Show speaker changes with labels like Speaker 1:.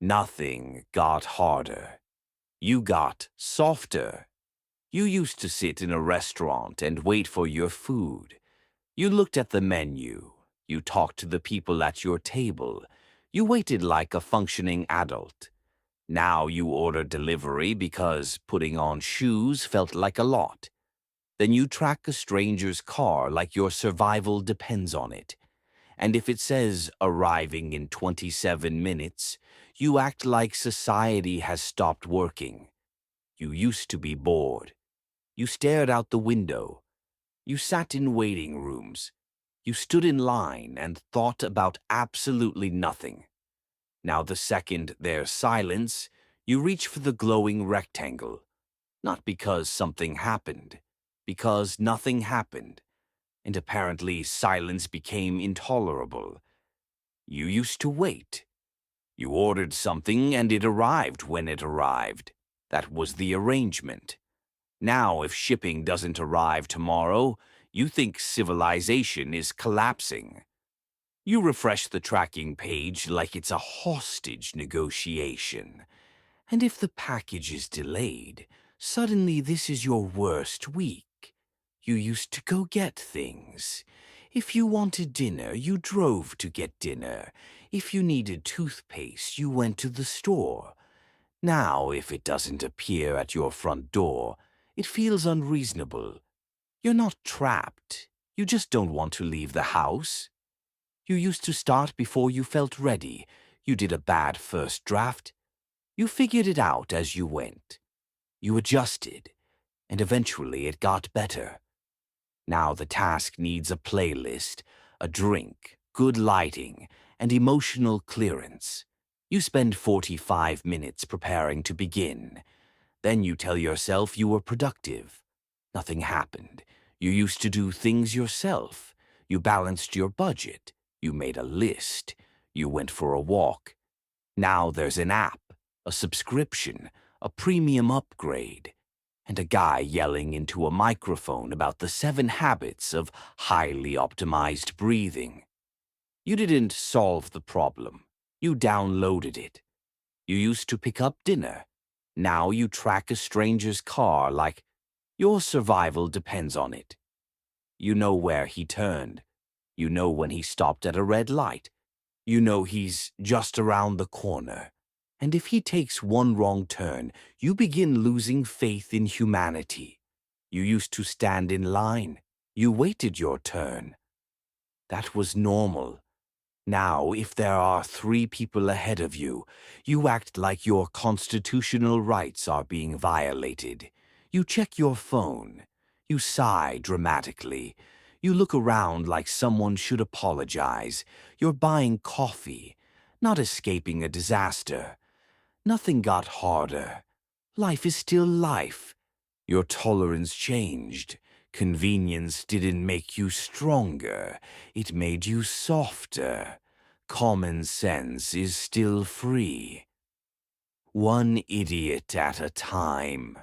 Speaker 1: Nothing got harder. You got softer. You used to sit in a restaurant and wait for your food. You looked at the menu. You talked to the people at your table. You waited like a functioning adult. Now you order delivery because putting on shoes felt like a lot. Then you track a stranger's car like your survival depends on it. And if it says arriving in 27 minutes, you act like society has stopped working. You used to be bored. You stared out the window. You sat in waiting rooms. You stood in line and thought about absolutely nothing. Now the second there's silence, you reach for the glowing rectangle. Not because something happened, because nothing happened. And apparently silence became intolerable. You used to wait. You ordered something and it arrived when it arrived. That was the arrangement. Now, if shipping doesn't arrive tomorrow, you think civilization is collapsing. You refresh the tracking page like it's a hostage negotiation. And if the package is delayed, suddenly this is your worst week. You used to go get things. If you wanted dinner, you drove to get dinner. If you needed toothpaste, you went to the store. Now, if it doesn't appear at your front door, it feels unreasonable. You're not trapped. You just don't want to leave the house. You used to start before you felt ready. You did a bad first draft. You figured it out as you went. You adjusted, and eventually it got better. Now the task needs a playlist, a drink, good lighting, and emotional clearance. You spend 45 minutes preparing to begin. Then you tell yourself you were productive. Nothing happened. You used to do things yourself. You balanced your budget. You made a list. You went for a walk. Now there's an app, a subscription, a premium upgrade, and a guy yelling into a microphone about the 7 habits of highly optimized breathing. You didn't solve the problem. You downloaded it. You used to pick up dinner. Now you track a stranger's car like your survival depends on it. You know where he turned. You know when he stopped at a red light. You know he's just around the corner. And if he takes one wrong turn, you begin losing faith in humanity. You used to stand in line. You waited your turn. That was normal. Now, if there are 3 people ahead of you, you act like your constitutional rights are being violated. You check your phone. You sigh dramatically. You look around like someone should apologize. You're buying coffee, not escaping a disaster. Nothing got harder. Life is still life. Your tolerance changed. Convenience didn't make you stronger. It made you softer. Common sense is still free. One idiot at a time.